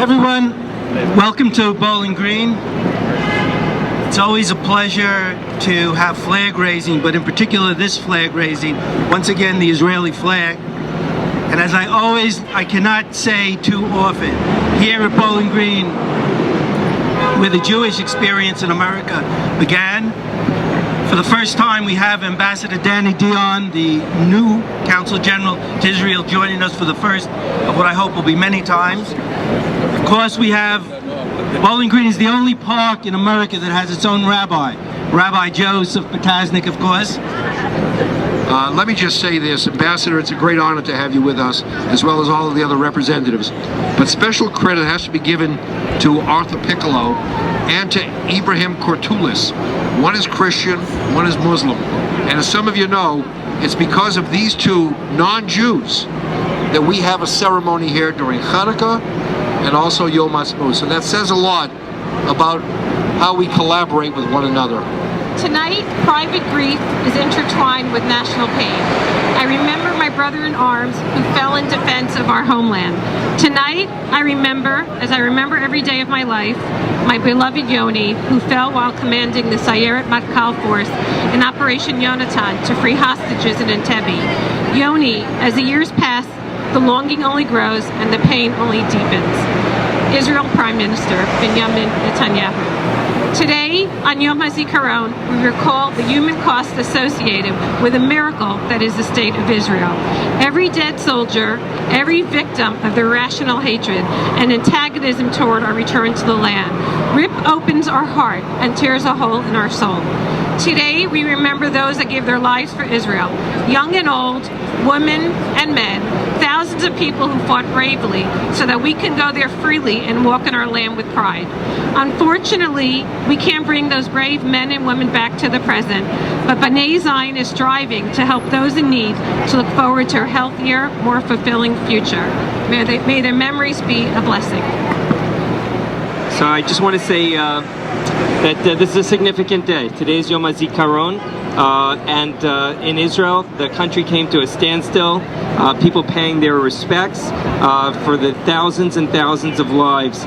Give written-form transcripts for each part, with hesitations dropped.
Everyone, welcome to Bowling Green. It's always a pleasure to have flag raising, but in particular this flag raising, once again the Israeli flag. And as I cannot say too often, here at Bowling Green, where the Jewish experience in America began, for the first time we have Ambassador DAYAN, the new Consul General to Israel, joining us for the first of what I hope will be many times. Of course, we have, Bowling Green is the only park in America that has its own rabbi. Rabbi Joseph POTASNIK, of course. Let me just say this, Ambassador, it's a great honor to have you with us, as well as all of the other representatives. But special credit has to be given to Arthur Piccolo and to Ibrahim Kortulis. One is Christian, one is Muslim. And as some of you know, it's because of these two non-Jews that we have a ceremony here during Hanukkah and also Yom Ha'atzmaut. So that says a lot about how we collaborate with one another. Tonight, private grief is intertwined with national pain. I remember my brother in arms who fell in defense of our homeland. Tonight, I remember, as I remember every day of my life, my beloved Yoni, who fell while commanding the Sayeret Matkal force in Operation Yonatan to free hostages in Entebbe. Yoni, as the years pass, the longing only grows and the pain only deepens. Israel Prime Minister Benjamin Netanyahu. Today, on Yom HaZikaron, we recall the human cost associated with a miracle that is the state of Israel. Every dead soldier, every victim of their irrational hatred and antagonism toward our return to the land, opens our heart and tears a hole in our soul. Today, we remember those that gave their lives for Israel, young and old, women and men, thousands of people who fought bravely so that we can go there freely and walk in our land with pride. Unfortunately, we can't bring those brave men and women back to the present, but B'nai Zion is striving to help those in need to look forward to a healthier, more fulfilling future. May their memories be a blessing. So I just want to say that this is a significant day. Today is Yom HaZikaron, and in Israel, the country came to a standstill. People paying their respects for the thousands and thousands of lives,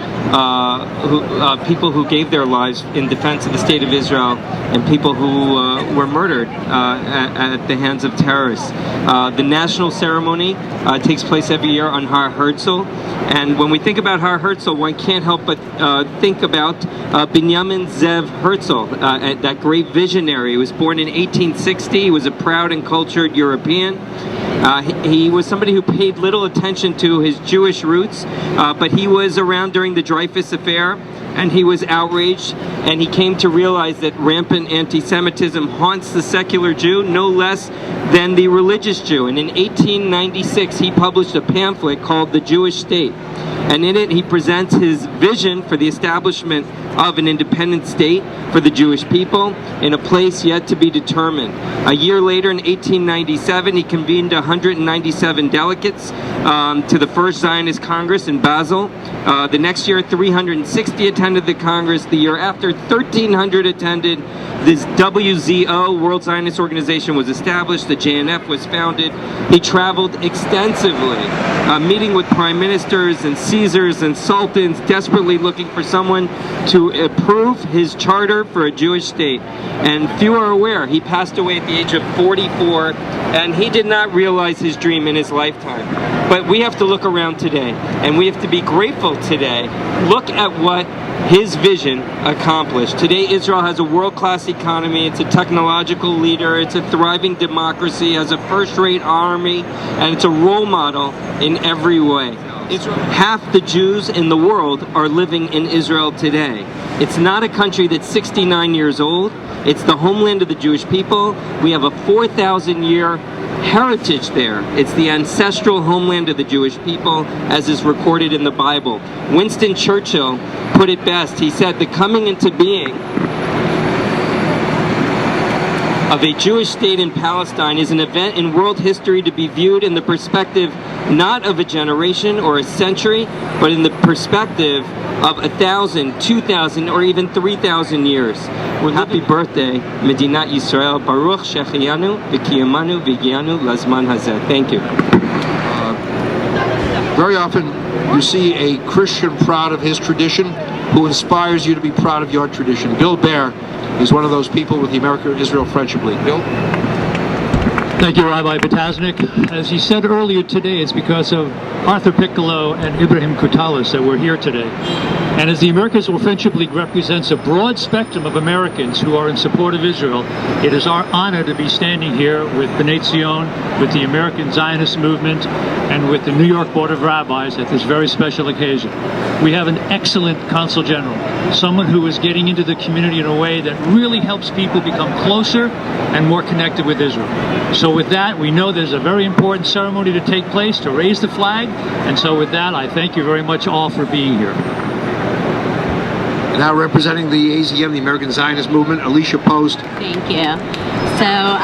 people who gave their lives in defense of the state of Israel, and people who were murdered at the hands of terrorists. The national ceremony takes place every year on Har Herzl, and when we think about Har Herzl, one can't help but think about Binyamin Zev Herzl, that great visionary. He was born in 1860. He was a proud and cultured European. He was somebody who paid little attention to his Jewish roots, but he was around during the Dreyfus Affair, and he was outraged, and he came to realize that rampant anti-Semitism haunts the secular Jew no less than the religious Jew. And in 1896, he published a pamphlet called The Jewish State. And in it, he presents his vision for the establishment of an independent state for the Jewish people in a place yet to be determined. A year later, in 1897, he convened 197 delegates to the First Zionist Congress in Basel. The next year, 360 attended the Congress. The year after, 1,300 attended. This WZO, World Zionist Organization, was established. The JNF was founded. He traveled extensively, meeting with prime ministers and Caesars and sultans, desperately looking for someone to approve his charter for a Jewish state. And few are aware, he passed away at the age of 44, and he did not realize his dream in his lifetime. But we have to look around today, and we have to be grateful today. Look at what his vision accomplished. Today, Israel has a world-class economy. It's a technological leader. It's a thriving democracy, has a first-rate army, and it's a role model in every way. Half the Jews in the world are living in Israel today. It's not a country that's 69 years old. It's the homeland of the Jewish people. We have a 4,000-year heritage there. It's the ancestral homeland of the Jewish people, as is recorded in the Bible. Winston Churchill put it best. He said, the coming into being of a Jewish state in Palestine is an event in world history to be viewed in the perspective not of a generation or a century, but in the perspective of 1,000, 2,000, or even 3,000 years. Happy birthday, Medinat Yisrael. Baruch Shechiyanu, V'kiyamanu, V'gianu, Lazman Hazeh. Thank you. Very often you see a Christian proud of his tradition who inspires you to be proud of your tradition. Bill Baer is one of those people with the America-Israel Friendship League. Bill? Thank you, Rabbi Potasnik. As he said earlier today, it's because of Arthur Piccolo and Ibrahim Kutalis that we're here today. And as the America-Israel Friendship League represents a broad spectrum of Americans who are in support of Israel, it is our honor to be standing here with B'nai Zion, with the American Zionist movement, and with the New York Board of Rabbis at this very special occasion. We have an excellent Consul General, someone who is getting into the community in a way that really helps people become closer and more connected with Israel. So with that, we know there's a very important ceremony to take place to raise the flag, and so with that, I thank you very much all for being here. Now representing the AZM, the American Zionist Movement, Alicia Post. Thank you. So,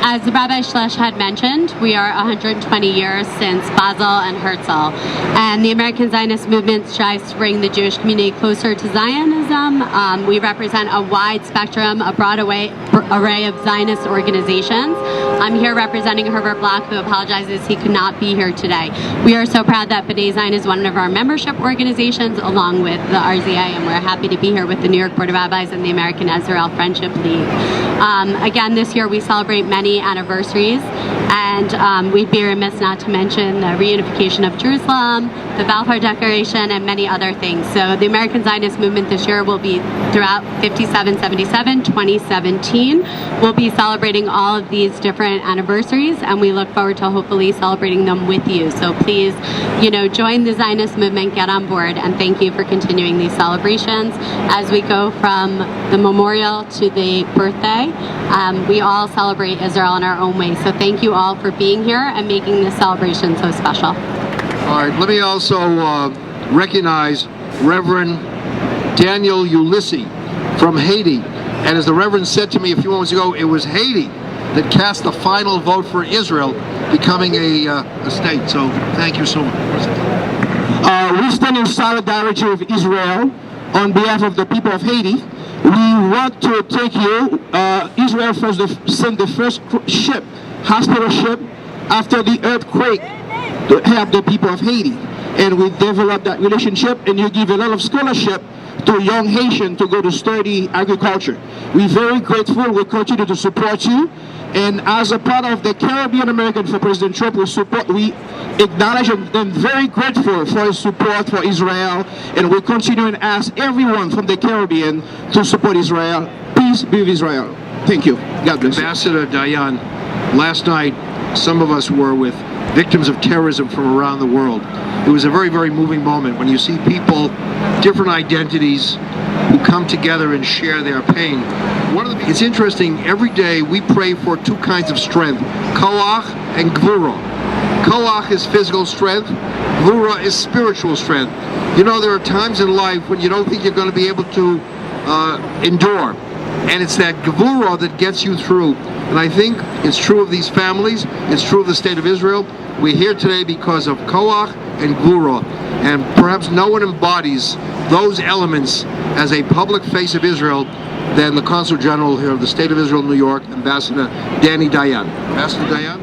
as Rabbi Shlesh had mentioned, we are 120 years since Basel and Herzl, and the American Zionist Movement strives to bring the Jewish community closer to Zionism. We represent a wide spectrum, a broad array of Zionist organizations. I'm here representing Herbert Block, who apologizes he could not be here today. We are so proud that B'nai Zion is one of our membership organizations, along with the RZA, and we're happy to be here with the New York Board of Rabbis and the American Israel Friendship League. Again, this year we celebrate many anniversaries, and we'd be remiss not to mention the reunification of Jerusalem, the Balfour Declaration, and many other things. So the American Zionist Movement this year will be throughout 5777, 2017. We'll be celebrating all of these different anniversaries, and we look forward to hopefully celebrating them with you. So please, join the Zionist movement, get on board, and thank you for continuing these celebrations. As we go from the memorial to the birthday, we all celebrate Israel in our own way. So thank you all for being here and making this celebration so special. All right, let me also recognize Reverend Daniel Ulysses from Haiti. And as the Reverend said to me a few moments ago, it was Haiti that cast the final vote for Israel becoming a state. So thank you so much. We stand in solidarity with Israel on behalf of the people of Haiti. We want to thank you, Israel, for sent the first ship, hospital ship, after the earthquake to help the people of Haiti. And we developed that relationship, and you give a lot of scholarship to young Haitians to go to study agriculture. We're very grateful. We continue to support you. And as a part of the Caribbean American for President Trump, we acknowledge and very grateful for his support for Israel. And we continue and ask everyone from the Caribbean to support Israel. Peace be with Israel. Thank you. God bless you. Ambassador Dayan, last night some of us were with victims of terrorism from around the world. It was a very, very moving moment when you see people, different identities, who come together and share their pain. It's interesting, every day we pray for two kinds of strength, koach and gvura. Koach is physical strength, gvura is spiritual strength. There are times in life when you don't think you're going to be able to endure. And it's that gevurah that gets you through. And I think it's true of these families, it's true of the state of Israel. We're here today because of koach and gevurah. And perhaps no one embodies those elements as a public face of Israel than the Consul General here of the State of Israel, New York, Ambassador DANI Dayan. Ambassador Dayan?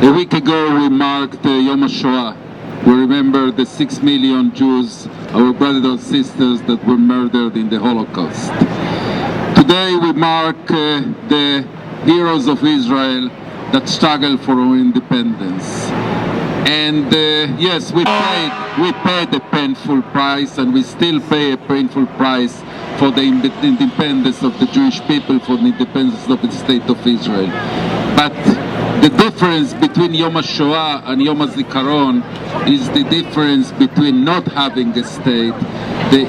A week ago we marked Yom HaShoah. We remember the 6 million Jews, our brothers and sisters that were murdered in the Holocaust. Today we mark the heroes of Israel that struggled for our independence. And yes, we paid a painful price, and we still pay a painful price for the independence of the Jewish people, for the independence of the State of Israel. But the difference between Yom HaShoah and Yom HaZikaron is the difference between not having a state, the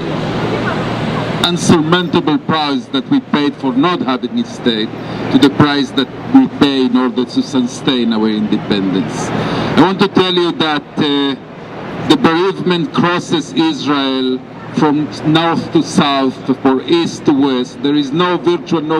unsurmountable price that we paid for not having a state, to the price that we pay in order to sustain our independence. I want to tell you that the bereavement crosses Israel from north to south, from east to west. There is no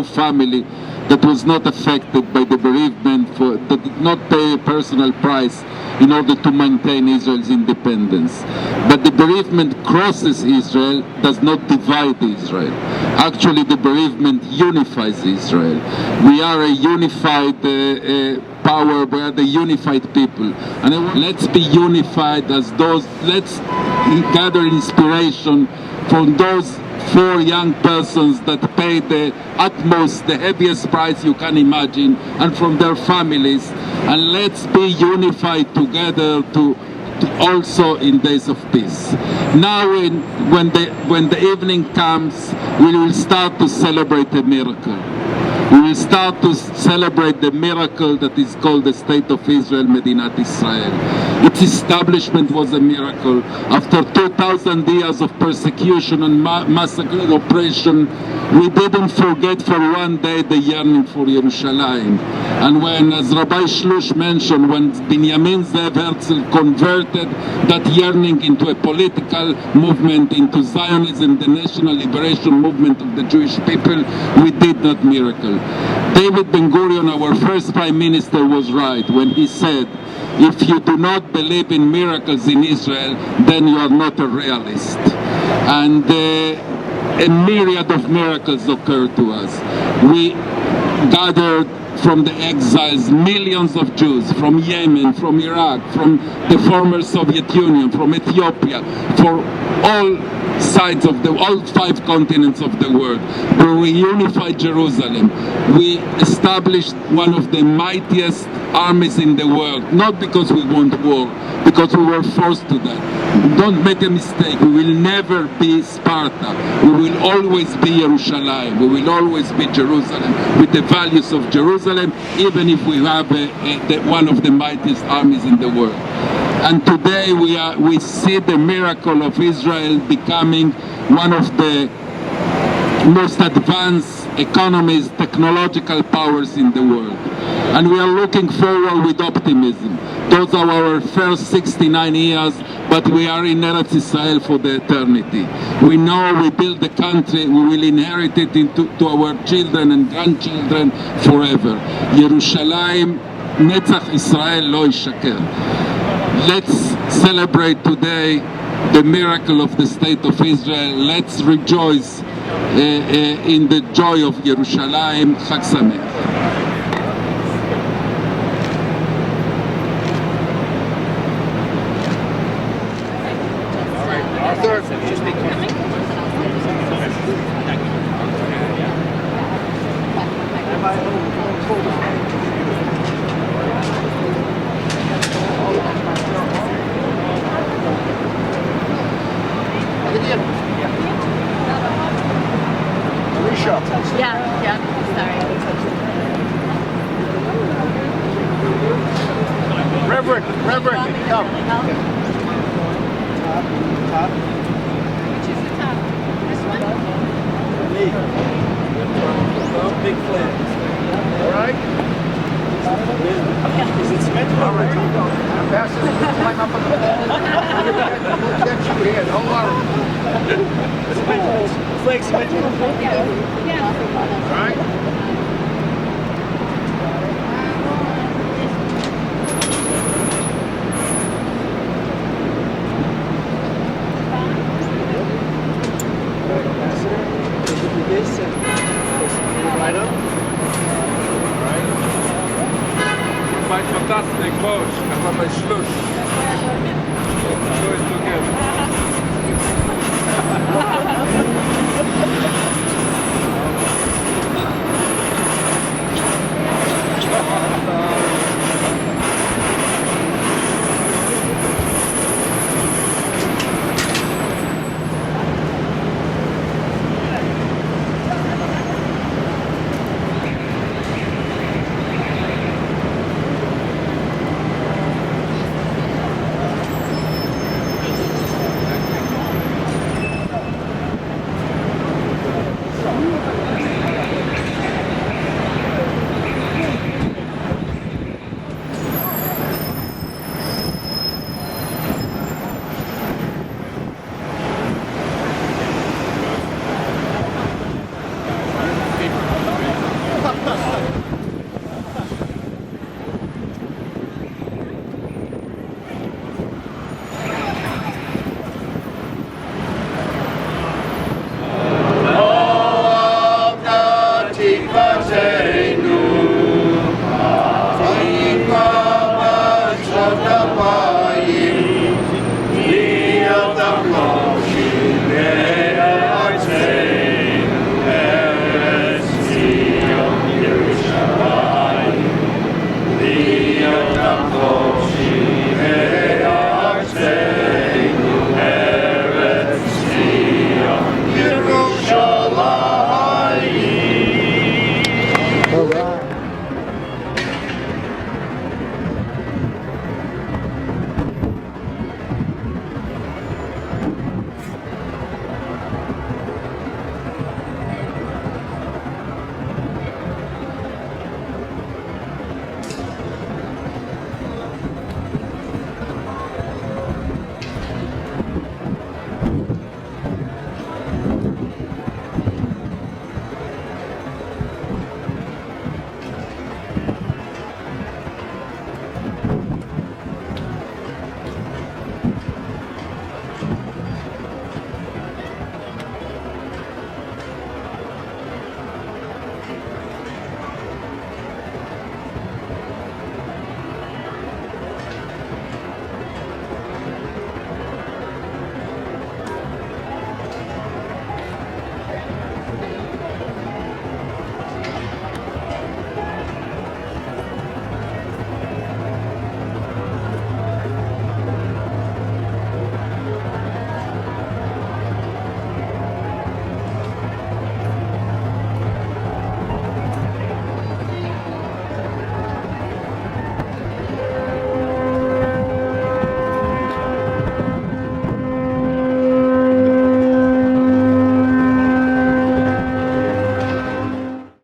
family that was not affected by the bereavement, that did not pay a personal price in order to maintain Israel's independence. But the bereavement crosses Israel, does not divide Israel. Actually, the bereavement unifies Israel. We are a unified power. We are the unified people. And let's be unified as those, let's gather inspiration from those 4 young persons that paid the utmost, the heaviest price you can imagine, and from their families. And let's be unified together to also in days of peace. Now when the evening comes, we will start to celebrate a miracle. We will start to celebrate the miracle that is called the State of Israel, Medinat Israel. Its establishment was a miracle. After 2,000 years of persecution and massacre and oppression, we didn't forget for one day the yearning for Yerushalayim. And when, as Rabbi Shlush mentioned, when Binyamin Zev Herzl converted that yearning into a political movement, into Zionism, the national liberation movement of the Jewish people, we did that miracle. David Ben-Gurion, our first prime minister, was right when he said, if you do not believe in miracles in Israel, then you are not a realist. And a myriad of miracles occurred to us. We gathered from the exiles millions of Jews from Yemen, from Iraq, from the former Soviet Union, from Ethiopia, for all sides of all 5 continents of the world. We reunified Jerusalem. We established one of the mightiest armies in the world, not because we want war, because we were forced to that. Don't make a mistake, we will never be Sparta. We will always be Yerushalayim. We will always be Jerusalem, with the values of Jerusalem, even if we have one of the mightiest armies in the world. And today we see the miracle of Israel becoming one of the most advanced economies, technological powers in the world. And we are looking forward with optimism. Those are our first 69 years, but we are in Eretz Israel for the eternity. We know we build the country, we will inherit it to our children and grandchildren forever. Yerushalayim, Netzach Israel lo yishaker. Let's celebrate today the miracle of the State of Israel. Let's rejoice in the joy of Yerushalayim. Chag Sameach. Reverend, come. Which is the top? This one? Big flags. All right? Is it symmetrical? All right. Pass it. Climb up on the bed. We'll get you here. Don't worry. Flag symmetrical? Yeah. All right?